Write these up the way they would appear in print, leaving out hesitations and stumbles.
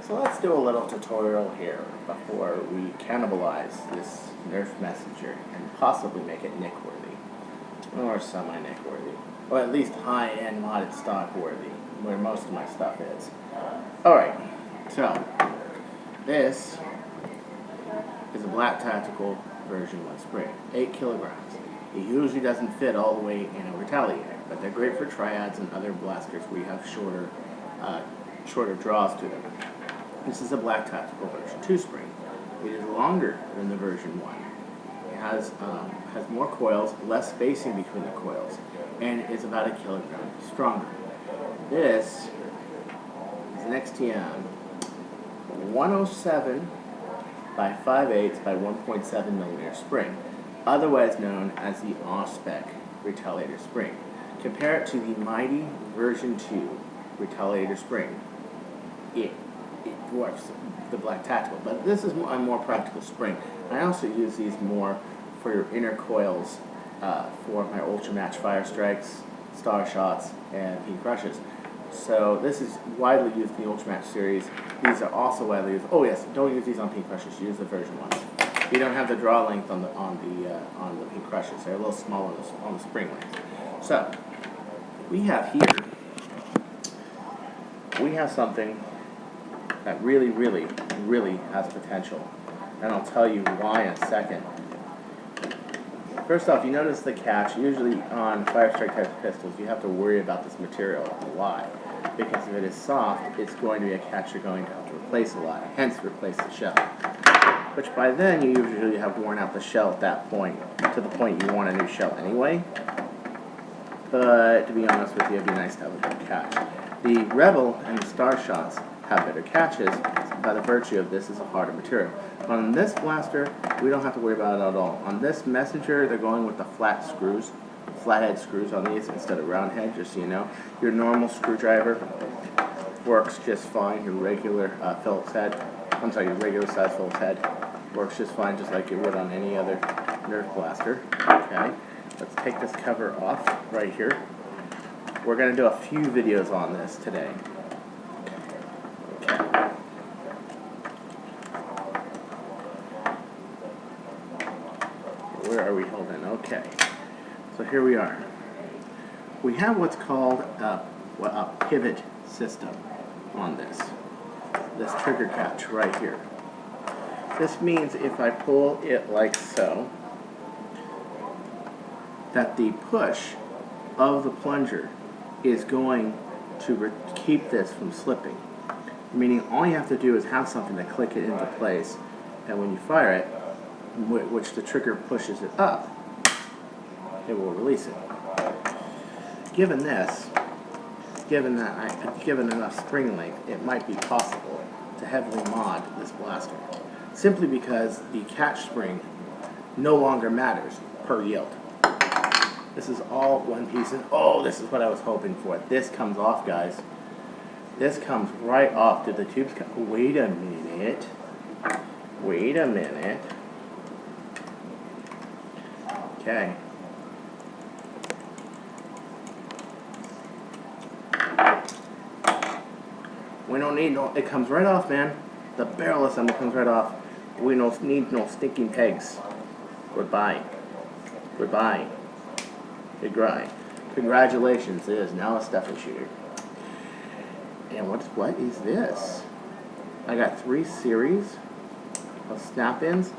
So let's do a little tutorial here before we cannibalize this Nerf messenger and possibly make it Nick-worthy. Or semi-Nick-worthy. Or at least high-end modded stock-worthy, where most of my stuff is. Alright, so this is a black tactical version 1 spring. 8 kilograms. It usually doesn't fit all the way in a retaliator, but they're great for triads and other blasters where you have shorter draws to them. This is a black tactical version 2 spring. It is longer than the version 1. It has more coils, less spacing between the coils, and is about 1 kilogram stronger. This is an XTM 107 by 5/8 by 1.7 millimeter spring, otherwise known as the off-spec retaliator spring. Compare it to the mighty version 2 retaliator spring. It dwarfs the black tactical, but this is a more practical spring. I also use these more for your inner coils for my ultra match fire strikes, star shots, and pea crushes. So this is widely used in the ultra match series. These are also widely used. Oh yes, don't use these on pea crushes. Use the version 1s. You don't have the draw length on the pea crushes. They're a little smaller on the spring length. So we have here. We have something that really, really, really has potential. And I'll tell you why in a second. First off, you notice the catch. Usually on fire strike type pistols, you have to worry about this material a lot. Because if it is soft, it's going to be a catch you're going to have to replace a lot. Hence, replace the shell. Which by then, you usually have worn out the shell at that point, to the point you want a new shell anyway. But to be honest with you, it'd be nice to have a good catch. The Rebel and the Star Shots have better catches by the virtue of this is a harder material. But on this blaster, we don't have to worry about it at all. On this messenger, they're going with the flathead screws on these instead of round head, just so you know. Your normal screwdriver works just fine. Your regular Phillips head, your regular size Phillips head works just fine, just like it would on any other Nerf blaster. Okay, let's take this cover off right here. We're going to do a few videos on this today. Okay. Where are we holding? Okay. So here we are. We have what's called a pivot system on this trigger catch right here. This means if I pull it like so, that the push of the plunger is going to keep this from slipping. Meaning all you have to do is have something to click it into place, and when you fire it, which the trigger pushes it up, it will release it. Given enough spring length, it might be possible to heavily mod this blaster, simply because the catch spring no longer matters per yield. This is all one piece, and oh, this is what I was hoping for. This comes off, guys. This comes right off. Did the tubes come? Wait a minute. Wait a minute. Okay. We don't need no, it comes right off, man. The barrel assembly comes right off. We don't need no stinking pegs. Goodbye. Goodbye. Goodbye. Congratulations, it is now a stuffing shooter. And what is this? I got 3 series of snap-ins.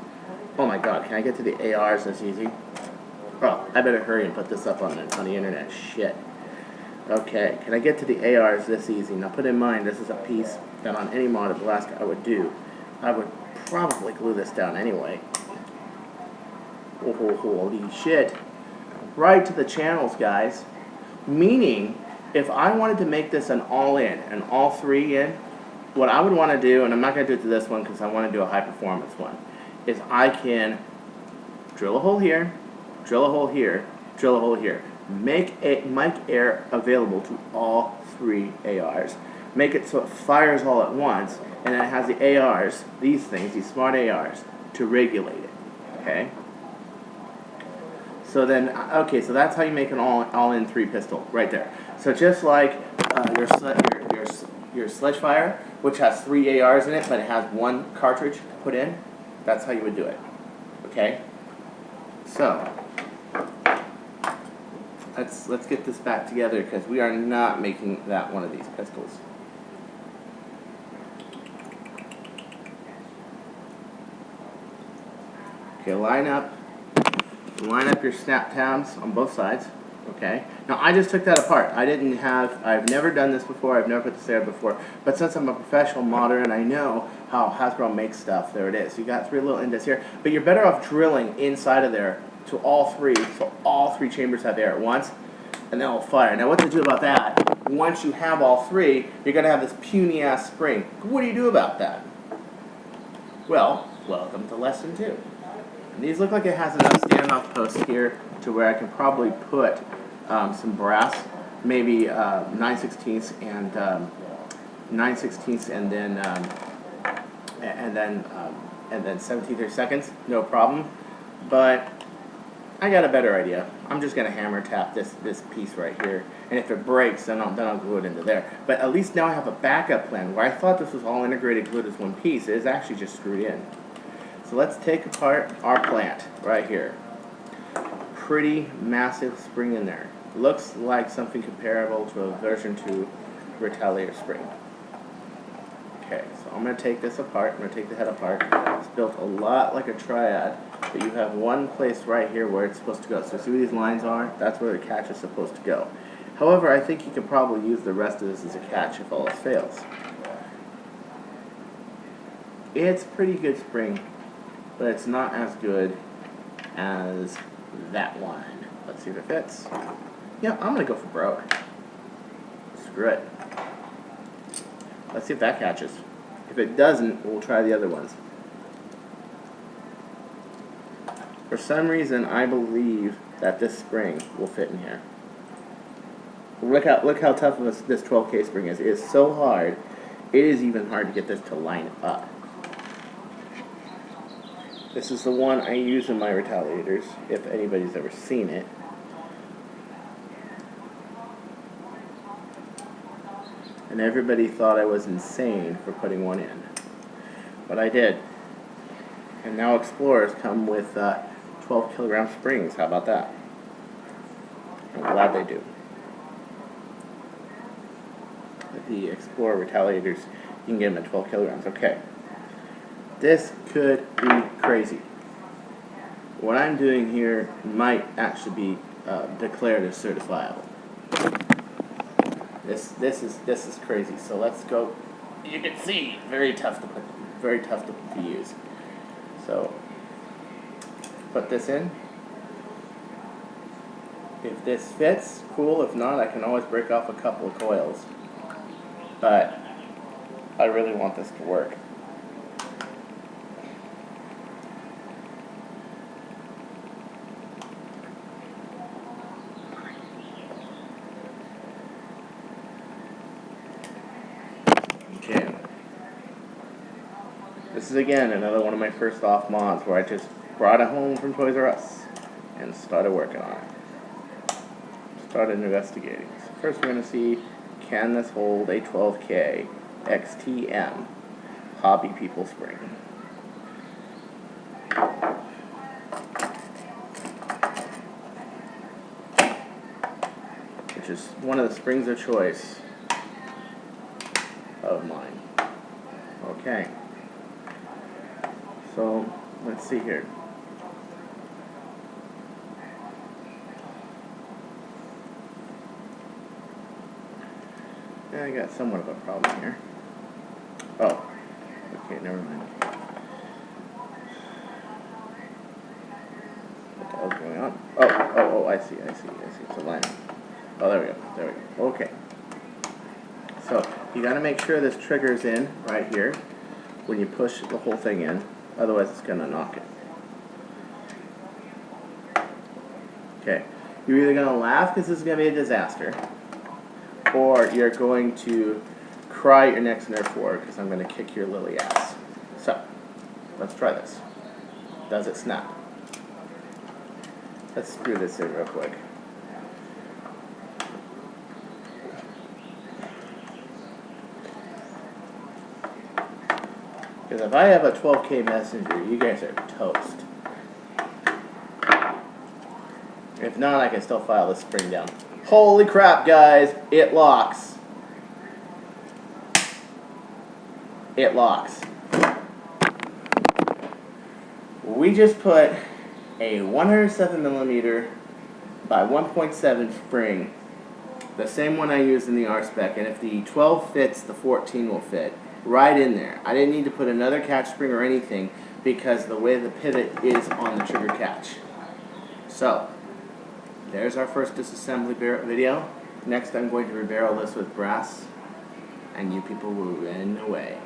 Oh my god, can I get to the ARs this easy? Oh, I better hurry and put this up on the internet. Shit. Okay, can I get to the ARs this easy? Now put in mind, this is a piece that on any modded blaster I would do. I would probably glue this down anyway. Oh, holy shit. Right to the channels, guys. Meaning, if I wanted to make this an all-in, an all-3 in, what I would want to do, and I'm not going to do it to this one because I want to do a high-performance one, is I can drill a hole here, drill a hole here, drill a hole here. Make air available to all 3 ARs. Make it so it fires all at once, and then it has the ARs, these things, these smart ARs, to regulate it. Okay? So then, okay, so that's how you make an all-in 3 pistol, right there. So just like your your sledge fire, which has 3 ARs in it, but it has 1 cartridge to put in, that's how you would do it. Okay? So, let's get this back together because we are not making that one of these pistols. Okay, line up your snap tabs on both sides. Okay. Now I just took that apart. I've never done this before. I've never put this there before. But since I'm a professional modder and I know how Hasbro makes stuff, there it is. You got 3 little indents here. But you're better off drilling inside of there to all 3, so all 3 chambers have air at once, and they'll fire. Now what to do about that? Once you have all 3, you're going to have this puny ass spring. What do you do about that? Well, welcome to lesson 2. And these look like it has enough standoff posts here to where I can probably put some brass, maybe 9/16 and 9/16 and then 17/32, no problem. But I got a better idea. I'm just gonna hammer tap this piece right here, and if it breaks, then I'll glue it into there. But at least now I have a backup plan. Where I thought this was all integrated, glued as one piece, it is actually just screwed in. So let's take apart our plant right here. Pretty massive spring in there. Looks like something comparable to a version 2 retaliator spring. Okay, so I'm going to take this apart. I'm going to take the head apart. It's built a lot like a triad, but you have one place right here where it's supposed to go. So see where these lines are? That's where the catch is supposed to go. However, I think you can probably use the rest of this as a catch if all else fails. It's pretty good spring, but it's not as good as that one. Let's see if it fits. Yeah, I'm gonna go for broke. Screw it. Let's see if that catches. If it doesn't, we'll try the other ones. For some reason, I believe that this spring will fit in here. Look how tough of this 12K spring is. It is so hard. It is even hard to get this to line up. This is the one I use in my retaliators, if anybody's ever seen it. And everybody thought I was insane for putting one in. But I did. And now Explorers come with 12 kilogram springs. How about that? I'm glad they do. The Explorer retaliators, you can get them at 12 kilograms. Okay. This could be crazy. What I'm doing here might actually be declared as certifiable. This is crazy. So let's go. You can see very tough to use. So put this in. If this fits, cool. If not, I can always break off a couple of coils. But I really want this to work. Okay. This is again another one of my first off mods where I just brought it home from Toys R Us and started working on it. Started investigating. So first we're going to see, can this hold a 12K XTM Hobby People spring? Which is one of the springs of choice of mine. Okay. So, let's see here. I got somewhat of a problem here. Oh. Okay, never mind. What the hell's going on? Oh, I see. It's a line. Oh, there we go. Okay. So, you gotta make sure this trigger's in right here when you push the whole thing in. Otherwise, it's gonna knock it. Okay. You're either gonna laugh because this is gonna be a disaster, or you're going to cry at your next Nerf war because I'm going to kick your lily ass. So, let's try this. Does it snap? Let's screw this in real quick. Because if I have a 12K messenger, you guys are toast. If not, I can still file this spring down. Holy crap, guys! It locks. It locks. We just put a 107mm by 1.7 spring, the same one I used in the R-Spec, and if the 12 fits, the 14 will fit. Right in there. I didn't need to put another catch spring or anything because the way the pivot is on the trigger catch. So, there's our first disassembly video. Next I'm going to rebarrel this with brass, and you people will run away.